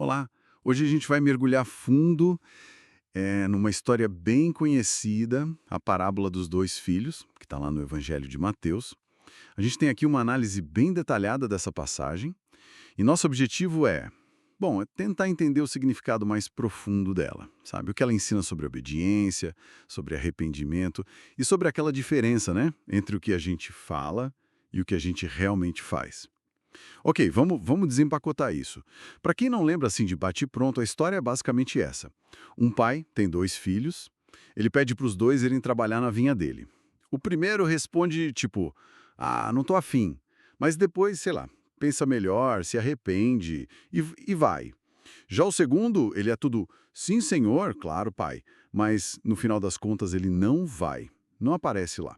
Olá! Hoje a gente vai mergulhar fundo numa história bem conhecida, a parábola dos dois filhos, que está lá no Evangelho de Mateus. A gente tem aqui uma análise bem detalhada dessa passagem, e nosso objetivo é tentar entender o significado mais profundo dela, sabe? O que ela ensina sobre obediência, sobre arrependimento e sobre aquela diferença, né, entre o que a gente fala e o que a gente realmente faz. Ok, vamos desempacotar isso. Para quem não lembra assim de bate-pronto, a história é basicamente essa. Um pai tem dois filhos, ele pede para os dois irem trabalhar na vinha dele. O primeiro responde tipo, não tô afim. Mas depois, sei lá, pensa melhor, se arrepende e vai. Já o segundo, ele é tudo, sim senhor, claro pai, mas no final das contas ele não vai, não aparece lá.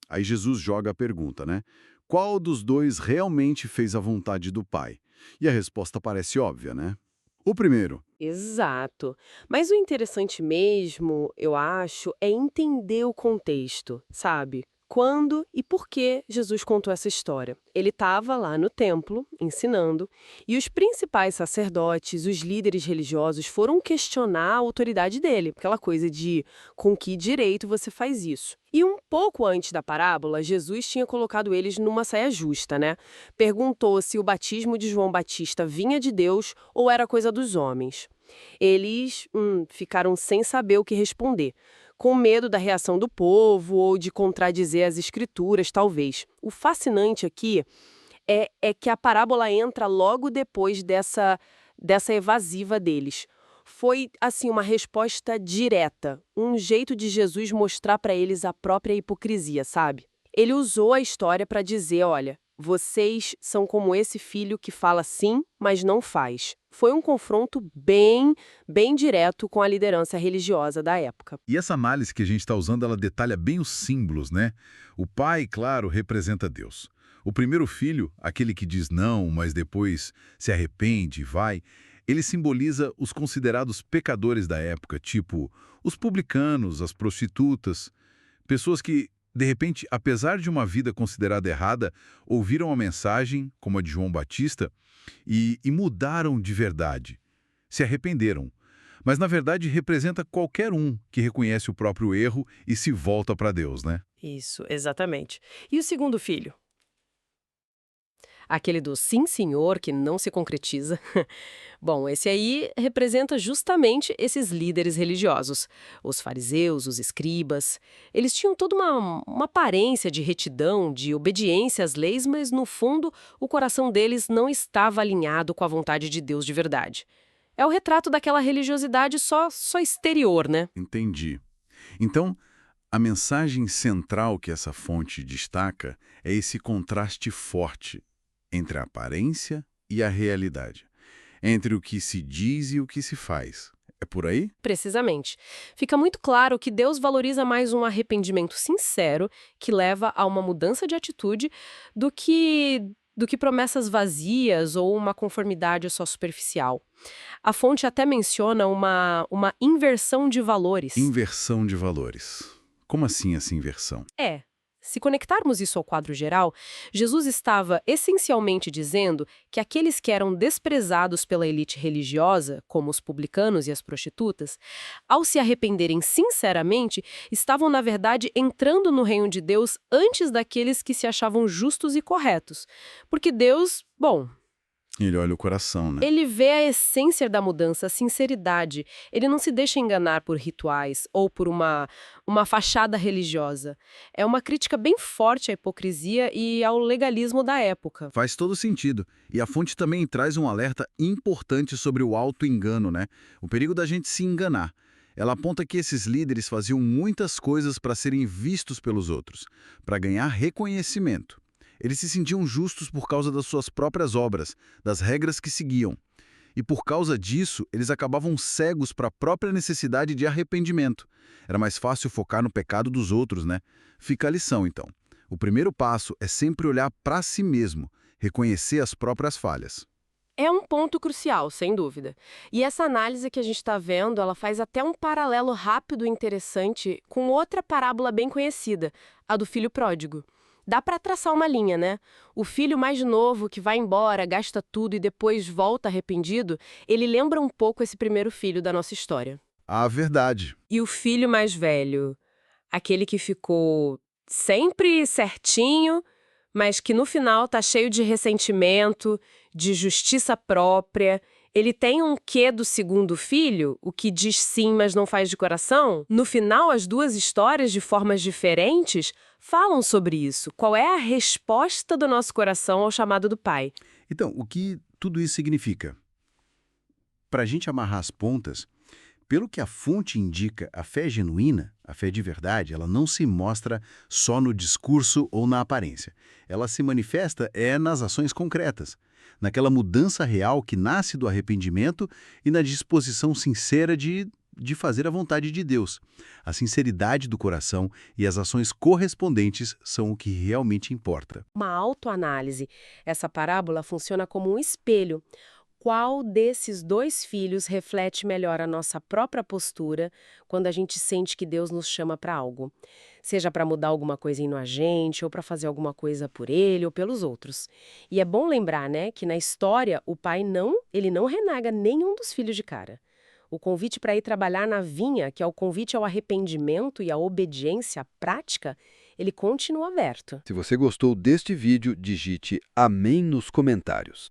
Aí Jesus joga a pergunta, né? Qual dos dois realmente fez a vontade do Pai? E a resposta parece óbvia, né? O primeiro. Exato. Mas o interessante mesmo, eu acho, é entender o contexto, sabe? Quando e por que Jesus contou essa história. Ele estava lá no templo, ensinando, e os principais sacerdotes, os líderes religiosos, foram questionar a autoridade dele, aquela coisa de com que direito você faz isso. E um pouco antes da parábola, Jesus tinha colocado eles numa saia justa, né? Perguntou se o batismo de João Batista vinha de Deus ou era coisa dos homens. Eles ficaram sem saber o que responder, com medo da reação do povo ou de contradizer as escrituras, talvez. O fascinante aqui é que a parábola entra logo depois dessa evasiva deles. Foi, assim, uma resposta direta, um jeito de Jesus mostrar para eles a própria hipocrisia, sabe? Ele usou a história para dizer, olha, vocês são como esse filho que fala sim, mas não faz. Foi um confronto bem direto com a liderança religiosa da época. E essa análise que a gente está usando, ela detalha bem os símbolos, né? O pai, claro, representa Deus. O primeiro filho, aquele que diz não, mas depois se arrepende e vai, ele simboliza os considerados pecadores da época, tipo os publicanos, as prostitutas, pessoas que, de repente, apesar de uma vida considerada errada, ouviram a mensagem, como a de João Batista, e mudaram de verdade, se arrependeram. Mas, na verdade, representa qualquer um que reconhece o próprio erro e se volta para Deus, né? Isso, exatamente. E o segundo filho? Aquele do sim, senhor, que não se concretiza. Bom, esse aí representa justamente esses líderes religiosos, os fariseus, os escribas. Eles tinham toda uma aparência de retidão, de obediência às leis, mas no fundo o coração deles não estava alinhado com a vontade de Deus de verdade. É o retrato daquela religiosidade só exterior, né? Entendi. Então, a mensagem central que essa fonte destaca é esse contraste forte entre a aparência e a realidade, entre o que se diz e o que se faz. É por aí? Precisamente. Fica muito claro que Deus valoriza mais um arrependimento sincero, que leva a uma mudança de atitude, do que promessas vazias ou uma conformidade só superficial. A fonte até menciona uma inversão de valores. Inversão de valores. Como assim essa inversão? Se conectarmos isso ao quadro geral, Jesus estava essencialmente dizendo que aqueles que eram desprezados pela elite religiosa, como os publicanos e as prostitutas, ao se arrependerem sinceramente, estavam, na verdade, entrando no reino de Deus antes daqueles que se achavam justos e corretos. Porque Deus, bom, Ele olha o coração, né? ele vê a essência da mudança, a sinceridade. Ele não se deixa enganar por rituais ou por uma fachada religiosa. É uma crítica bem forte à hipocrisia e ao legalismo da época. Faz todo sentido. E a fonte também traz um alerta importante sobre o auto-engano, né? O perigo da gente se enganar. Ela aponta que esses líderes faziam muitas coisas para serem vistos pelos outros, para ganhar reconhecimento. Eles se sentiam justos por causa das suas próprias obras, das regras que seguiam. E por causa disso, eles acabavam cegos para a própria necessidade de arrependimento. Era mais fácil focar no pecado dos outros, né? Fica a lição, então. O primeiro passo é sempre olhar para si mesmo, reconhecer as próprias falhas. É um ponto crucial, sem dúvida. E essa análise que a gente está vendo, ela faz até um paralelo rápido e interessante com outra parábola bem conhecida, a do filho pródigo. Dá para traçar uma linha, né? O filho mais novo que vai embora, gasta tudo e depois volta arrependido, ele lembra um pouco esse primeiro filho da nossa história. A verdade. E o filho mais velho, aquele que ficou sempre certinho, mas que no final tá cheio de ressentimento, de justiça própria. Ele tem um quê do segundo filho, o que diz sim, mas não faz de coração? No final, as duas histórias, de formas diferentes, falam sobre isso. Qual é a resposta do nosso coração ao chamado do Pai? Então, o que tudo isso significa? Para a gente amarrar as pontas, pelo que a fonte indica, a fé genuína, a fé de verdade, ela não se mostra só no discurso ou na aparência. Ela se manifesta nas ações concretas, naquela mudança real que nasce do arrependimento e na disposição sincera de fazer a vontade de Deus. A sinceridade do coração e as ações correspondentes são o que realmente importa. Uma autoanálise. Essa parábola funciona como um espelho. Qual desses dois filhos reflete melhor a nossa própria postura quando a gente sente que Deus nos chama para algo? Seja para mudar alguma coisa a gente, ou para fazer alguma coisa por ele ou pelos outros. E é bom lembrar, né, que na história o pai ele não renega nenhum dos filhos de cara. O convite para ir trabalhar na vinha, que é o convite ao arrependimento e à obediência prática, ele continua aberto. Se você gostou deste vídeo, digite amém nos comentários.